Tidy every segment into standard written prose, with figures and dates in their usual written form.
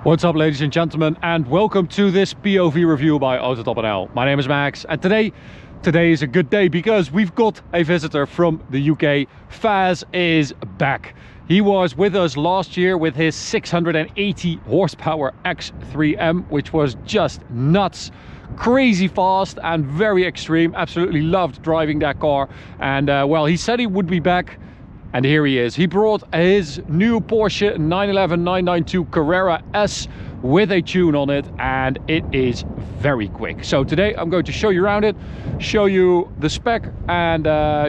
What's up, ladies and gentlemen, and welcome to this POV review by Autobahn. My name is Max, and today is a good day because we've got a visitor from the UK. Faz is back. He was with us last year with his 680 horsepower X3M, which was just nuts, crazy fast and very extreme. Absolutely loved driving that car, and well, he said he would be back. And here he is. He brought his new Porsche 911 992 Carrera S with a tune on it, and it is very quick. So today I'm going to show you around it, show you the spec, and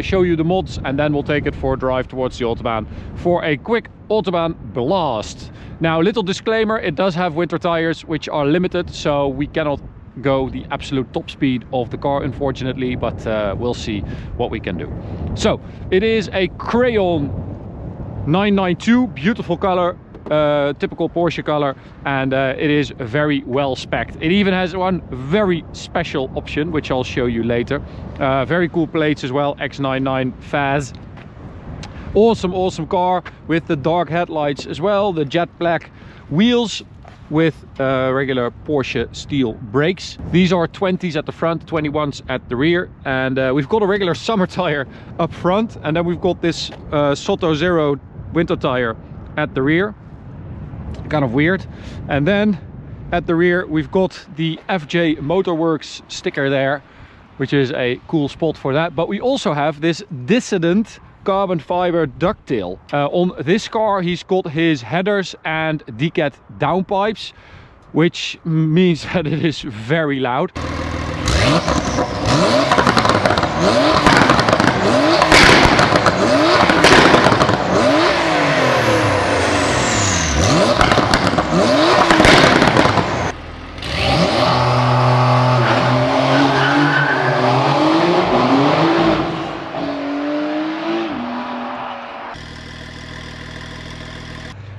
show you the mods, and then we'll take it for a drive towards the Autobahn for a quick Autobahn blast. Now, little disclaimer, it does have winter tires, which are limited, so we cannot go the absolute top speed of the car, unfortunately, but we'll see what we can do. So it is a crayon 992, beautiful color, typical Porsche color, and it is very well spec'd. It even has one very special option, which I'll show you later. Very cool plates as well, X99 Faz. Awesome car with the dark headlights as well, the jet black wheels with regular Porsche steel brakes. These are 20s at the front, 21s at the rear, and we've got a regular summer tire up front, and then we've got this Soto Zero winter tire at the rear. Kind of weird. And then at the rear we've got the FJ Motorworks sticker there, which is a cool spot for that. But we also have this dissident carbon fiber ducktail. On this car he's got his headers and decat downpipes, which means that it is very loud.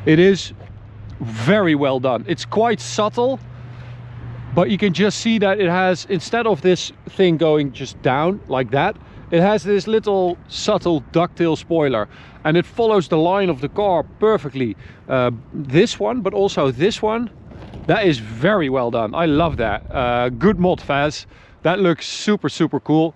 It is very well done. It's quite subtle, but you can just see that it has, instead of this thing going just down like that, it has this little subtle ducktail spoiler, and it follows the line of the car perfectly. This one, but also this one, that is very well done. I love that. Good mod, Faz. That looks super cool.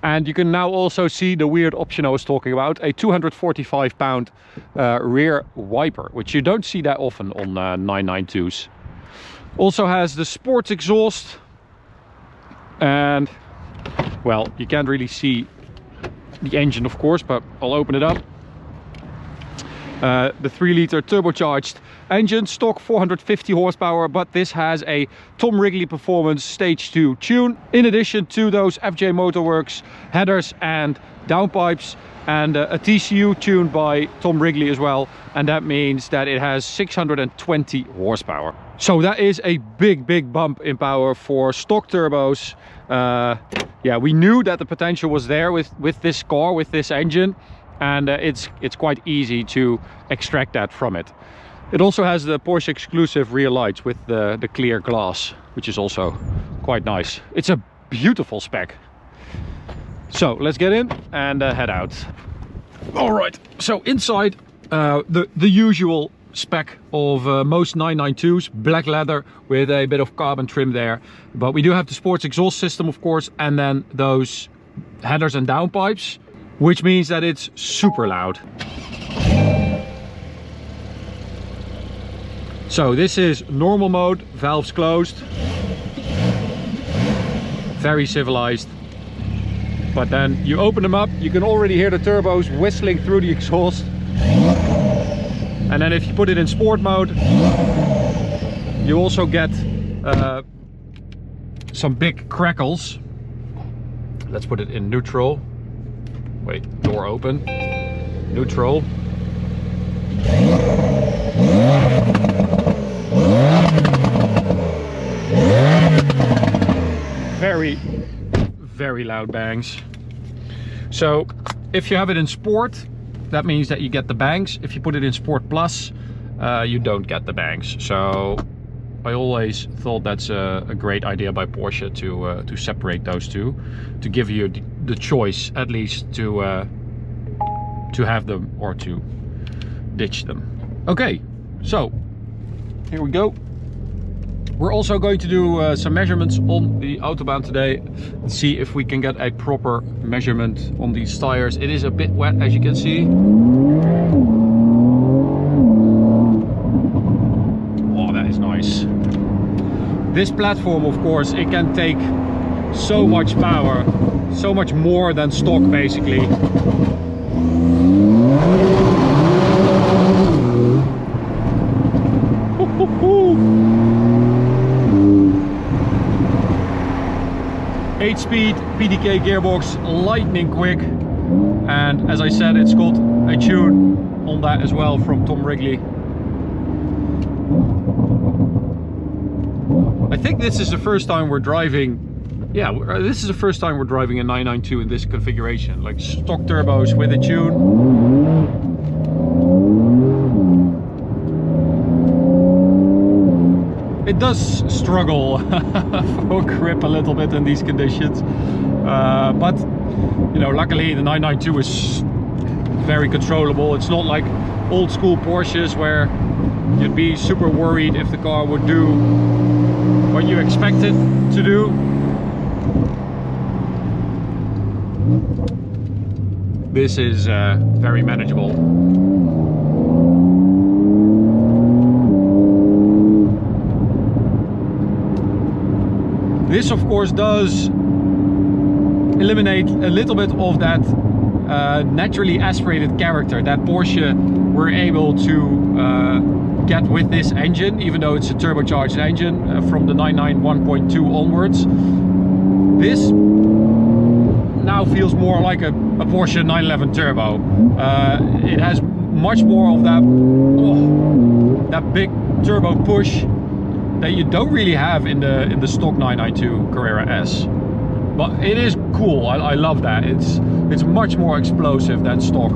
And you can now also see the weird option I was talking about, a 245 pound rear wiper, which you don't see that often on 992s. Also has the sports exhaust, and well, you can't really see the engine, of course, but I'll open it up. The 3-liter turbocharged engine, stock 450 horsepower, but this has a Tom Wrigley Performance Stage 2 tune, in addition to those FJ Motorworks headers and downpipes, and a TCU tune by Tom Wrigley as well, and that means that it has 620 horsepower. So that is a big bump in power for stock turbos. Yeah, we knew that the potential was there with this car, with this engine, and it's quite easy to extract that from it. It also has the Porsche exclusive rear lights with the clear glass, which is also quite nice. It's a beautiful spec. So let's get in and head out. All right, so inside, the usual spec of most 992s, black leather with a bit of carbon trim there, but we do have the sports exhaust system, of course, and then those headers and downpipes, which means that it's super loud. So this is normal mode, valves closed, very civilized. But then you open them up, you can already hear the turbos whistling through the exhaust. And then if you put it in sport mode, you also get some big crackles. Let's put it in neutral. Wait, door open. Neutral. Very loud bangs. So if you have it in sport, that means that you get the bangs. If you put it in Sport Plus, you don't get the bangs. So I always thought that's a great idea by Porsche to separate those two, to give you the choice at least to have them or to ditch them. Okay, so here we go. We're also going to do some measurements on the Autobahn today. Let's see if we can get a proper measurement on these tires. It is a bit wet, as you can see. Oh, that is nice. This platform, of course, it can take so much power, so much more than stock, basically. 8-speed PDK gearbox, lightning quick, and as I said, it's got a tune on that as well from Tom Wrigley. I think this is the first time we're driving, yeah, this is the first time we're driving a 992 in this configuration, like stock turbos with a tune. It does struggle for grip a little bit in these conditions, but you know, luckily the 992 is very controllable. It's not like old school Porsches where you'd be super worried if the car would do what you expect it to do. This is very manageable. This, of course, does eliminate a little bit of that naturally aspirated character that Porsche were able to get with this engine, even though it's a turbocharged engine from the 991 1.2 onwards. This now feels more like a Porsche 911 turbo. It has much more of that, that big turbo push that you don't really have in the stock 992 Carrera S, but it is cool. I love that. It's much more explosive than stock.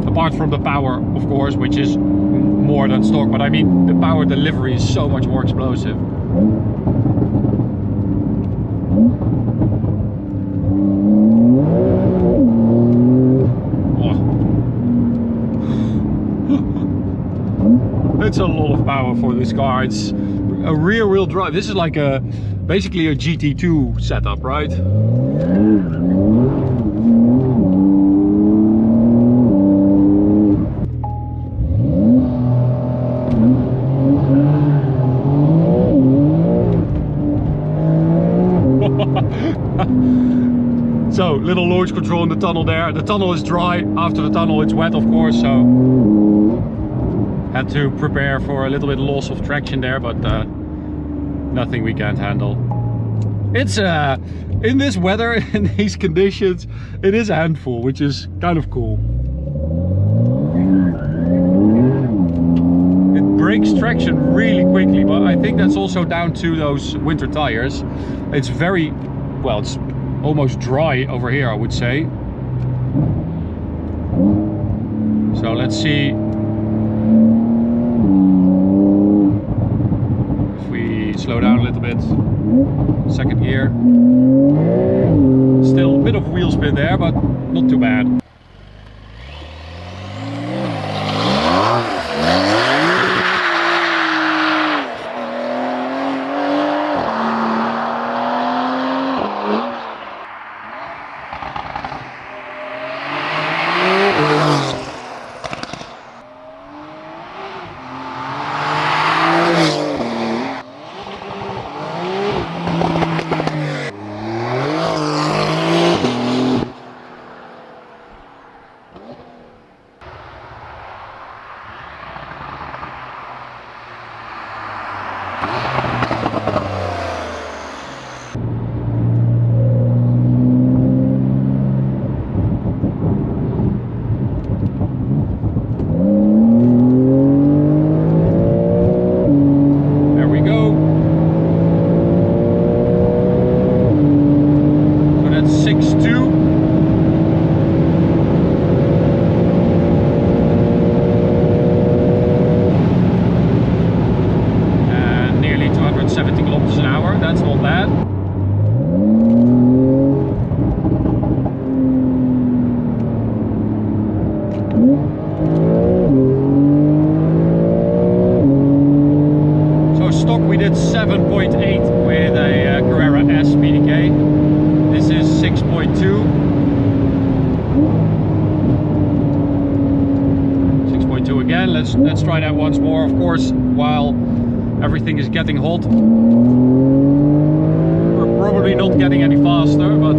Apart from the power, of course, which is more than stock, but I mean the power delivery is so much more explosive. It's a lot of power for this car. It's a rear-wheel drive. This is like basically a GT2 setup, right? So, little launch control in the tunnel there. The tunnel is dry. After the tunnel it's wet, of course, so had to prepare for a little bit loss of traction there, but nothing we can't handle. It's in this weather, in these conditions, it is a handful, which is kind of cool. It breaks traction really quickly, but I think that's also down to those winter tires. It's very, well, it's almost dry over here, I would say. So let's see if we slow down a little bit. Second gear. Still a bit of wheel spin there, but not too bad. did 7.8 with a Carrera S PDK. This is 6.2. 6.2 again. Let's try that once more. Of course, while everything is getting hot, we're probably not getting any faster, but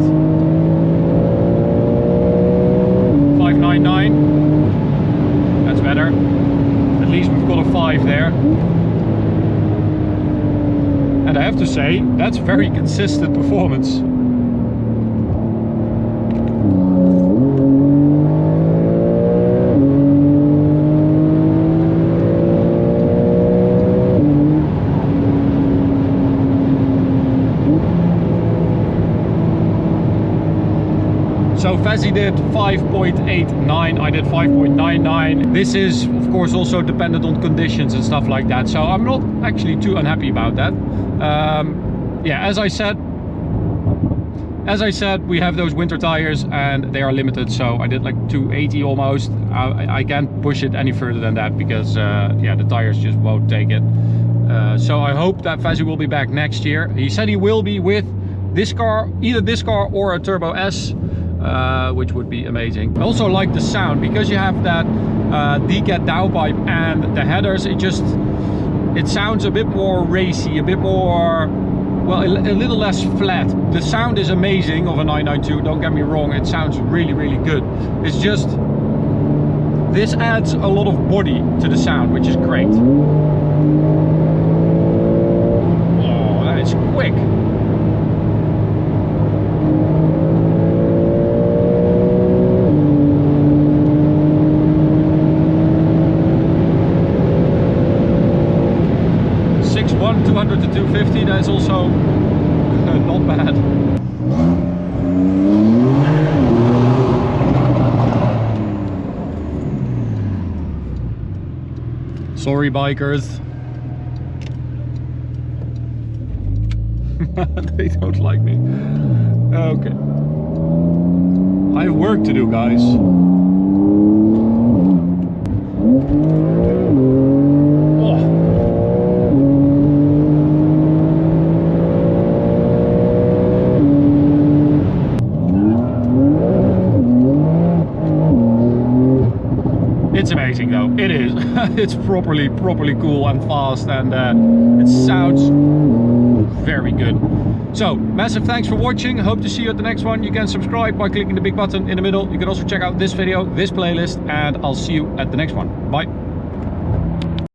599. That's better. At least we've got a 5 there. And I have to say, that's very consistent performance. So Fezzi did 5.89, I did 5.99. This is of course also dependent on conditions and stuff like that, so I'm not actually too unhappy about that. Yeah, as I said, we have those winter tires and they are limited, so I did like 280 almost. I can't push it any further than that because yeah, the tires just won't take it. So I hope that Fezzi will be back next year. He said he will be with this car, either this car or a Turbo S. Which would be amazing. I also like the sound because you have that decat downpipe and the headers. It sounds a bit more racy, a bit more, well, a little less flat. The sound is amazing of a 992, don't get me wrong, it sounds really, really good. It's just, this adds a lot of body to the sound, which is great. Oh, that is quick. One 200 to 250, that is also not bad. Sorry bikers. They don't like me. Okay. I have work to do, guys. It's amazing though, it is. It's properly cool and fast, and it sounds very good. So, massive thanks for watching. Hope to see you at the next one. You can subscribe by clicking the big button in the middle. You can also check out this video, this playlist, and I'll see you at the next one. Bye.